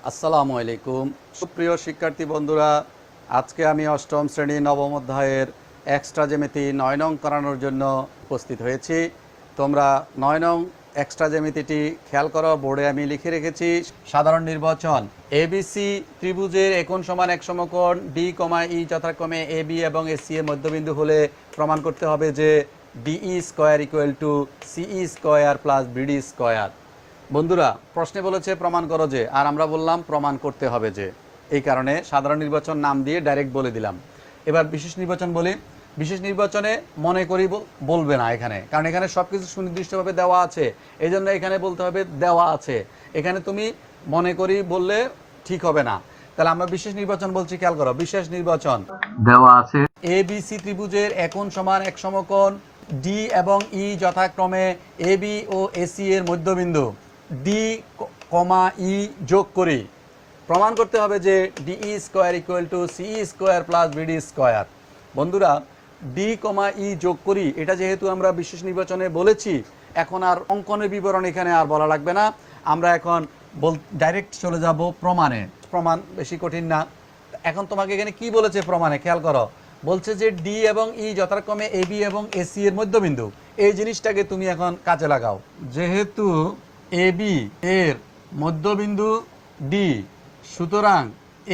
আসসালামু আলাইকুম সুপ্রিয় শিক্ষার্থী বন্ধুরা, আজকে আমি অষ্টম শ্রেণী নবম অধ্যায়ের এক্সট্রা জ্যামিতি 9 নং করানোর জন্য উপস্থিত হয়েছি। তোমরা 9 নং এক্সট্রা জ্যামিতিটি খেয়াল করো, বোর্ডে আমি লিখে রেখেছি। সাধারণ নির্বাচন, এবিসি ত্রিভুজের একোণ সমান এক সমকোণ ডি, ই যথাক্রমে এ বি এবং এসি এর মধ্যবিন্দু হলে প্রমাণ করতে হবে যে DE square equal to CE square plus BD square. বন্ধুরা, প্রশ্নে বলেছে প্রমাণ করো যে, আর আমরা বললাম প্রমাণ করতে হবে যে, এই কারণে সাধারণ নির্বাচন নাম দিয়ে ডাইরেক্ট বলে দিলাম। এবার বিশেষ নির্বাচন বলি। বিশেষ নির্বাচনে মনে করি বলবে না এখানে, কারণ এখানে সব কিছু সুনির্দিষ্টভাবে দেওয়া আছে, এই জন্য এখানে বলতে হবে দেওয়া আছে। এখানে তুমি মনে করি বললে ঠিক হবে না। তাহলে আমরা বিশেষ নির্বাচন বলছি, খেয়াল করো। বিশেষ নির্বাচন দেওয়া আছে এ বি সি ত্রিভুজের একোণ সমান এক সমকোণ ডি এবং ই যথাক্রমে এ বি ও এসি এর মধ্যবিন্দু ডি, ই যোগ করি প্রমাণ করতে হবে যে DE square equal to CE square plus BD square. বন্ধুরা, ডি, ই যোগ করি, এটা যেহেতু আমরা বিশেষ নির্বাচনে বলেছি, এখন আর অঙ্কনের বিবরণ এখানে আর বলা লাগবে না। আমরা এখন ডাইরেক্ট চলে যাব প্রমাণে। প্রমাণ বেশি কঠিন না। এখন তোমাকে এখানে কি বলেছে প্রমাণে, খেয়াল করো। বলছে যে ডি এবং ই যথাক্রমে এ বি এবং এসি এর মধ্যবিন্দু। এই জিনিসটাকে তুমি এখন কাজে লাগাও। যেহেতু এ বি এর মধ্যবিন্দু ডি, সুতরাং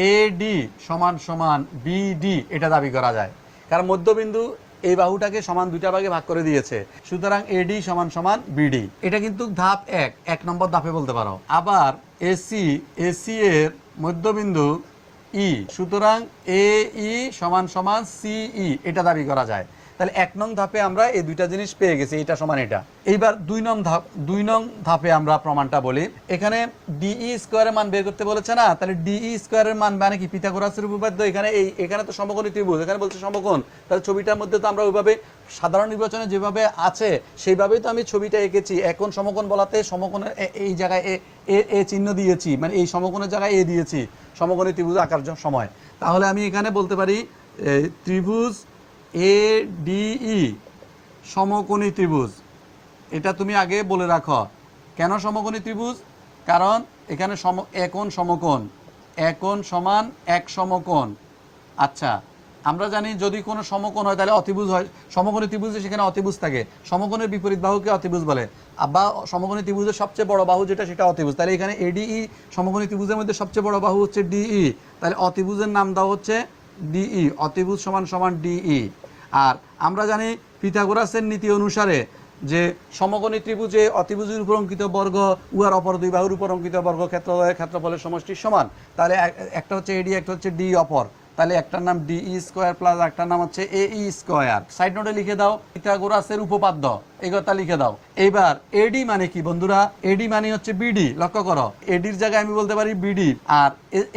এ ডি সমান সমান বিডি এটা দাবি করা যায়, কারণ মধ্যবিন্দু এই বাহুটাকে সমান দুইটা ভাগে ভাগ করে দিয়েছে। সুতরাং এডি সমান সমান বিডি। এটা কিন্তু ধাপ 1 নম্বর ধাপে বলতে পারো। আবার এসি এর মধ্যবিন্দু ই, সুতরাং এ ই সমান সমান সিই এটা দাবি করা যায়। তাহলে 1 নং ধাপে আমরা এই দুইটা জিনিস পেয়ে গেছি, এটা সমান এটা। এইবার 2 নং ধাপে আমরা প্রমাণটা বলি। এখানে ডিই স্কোয়ারের মান বের করতে বলেছে না, তাহলে ডিই স্কোয়ারের মান মানে কি? পিথাগোরাসের উপপাদ্য। এখানে তো সমকোণী ত্রিভুজ, এখানে বলছে সমকোণ। তাহলে ছবিটার মধ্যে তো আমরা ওইভাবে সাধারণ নির্বাচনে যেভাবে আছে সেইভাবেই তো আমি ছবিটা এঁকেছি। এখন সমকোণ বলাতে সমকোণের এই জায়গায় এ চিহ্ন দিয়েছি, মানে এই সমকোণের জায়গায় এ দিয়েছি সমকোণী ত্রিভুজ আঁকার সময়। তাহলে আমি এখানে বলতে পারি ত্রিভুজ এ ডিই সমকোণী ত্রিভুজ। এটা তুমি আগে বলে রাখো। কেন সমকোণী ত্রিভুজ? কারণ এখানে একোণ সমকোণ, একোণ সমান এক সমকোণ। আচ্ছা, আমরা জানি যদি কোনো সমকোণ হয় তাহলে অতিভুজ হয়। সমকোণী ত্রিভুজে সেখানে অতিভুজ থাকে। সমকোণের বিপরীত বাহুকে অতিভুজ বলে, বা সমকোণী ত্রিভুজের সবচেয়ে বড় বাহু যেটা সেটা অতিভুজ। তাহলে এখানে এডিই সমকোণী ত্রিভুজের মধ্যে সবচেয়ে বড় বাহু হচ্ছে ডিই, তাহলে অতিভুজের নাম দাও হচ্ছে ডিই। অতিভুজ সমান সমান ডিই। আর আমরা জানি পিথাগোরাসের নীতি অনুসারে যে সমকোণী ত্রিভুজে অতিভুজের উপর অঙ্কিত বর্গ উহার অপর দুই বাহুর উপর অঙ্কিত বর্গ ক্ষেত্রফলের সমষ্টি সমান। তাহলে একটা হচ্ছে এডি, একটা হচ্ছে ডি অপর। তাহলে একটার নাম ডিই স্কোয়ার প্লাস একটার নাম হচ্ছে এই স্কোয়ার। সাইড নোটে লিখে দাও পিথাগোরাসের উপপাদ্য, এই কথা লিখে দাও। এইবার এডি মানে কি বন্ধুরা? এডি মানে হচ্ছে বিডি। লক্ষ্য করো, এডির জায়গায় আমি বলতে পারি বিডি। আর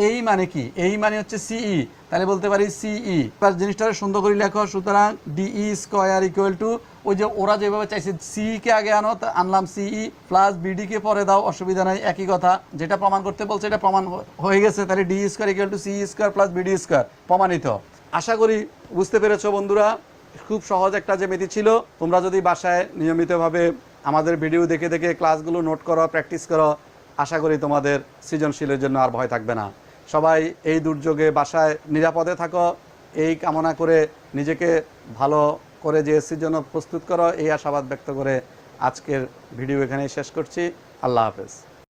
এই মানে কি? এই মানে হচ্ছে সিই, তাহলে বলতে পারি সিই। এবার জিনিসটা সুন্দর করে লেখো। সুতরাং ডিই স্কোয়ার ইকুয়াল টু, ওই যে ওরা যেভাবে চাইছে সি কে আগে আনো, আনলাম সিই প্লাস বিডি কে পরে দাও, অসুবিধা নাই, একই কথা। যেটা প্রমাণ করতে বলছে এটা প্রমাণ হয়ে গেছে। তাহলে D square equal to C square plus BD square প্রমাণিত। আশা করি বুঝতে পেরেছো বন্ধুরা। খুব সহজ একটা জ্যামিতি ছিল। তোমরা যদি বাসায় নিয়মিতভাবে আমাদের ভিডিও দেখে দেখে ক্লাসগুলো নোট করো, প্র্যাকটিস করো, আশা করি তোমাদের সৃজনশীলের জন্য আর ভয় থাকবে না। সবাই এই দুর্যোগে বাসায় নিরাপদে থাকো, এই কামনা করে নিজেকে ভালো করে জিএসসির জন্য প্রস্তুত করো, এই আশাবাদ ব্যক্ত করে আজকের ভিডিও এখানেই শেষ করছি। আল্লাহ হাফেজ।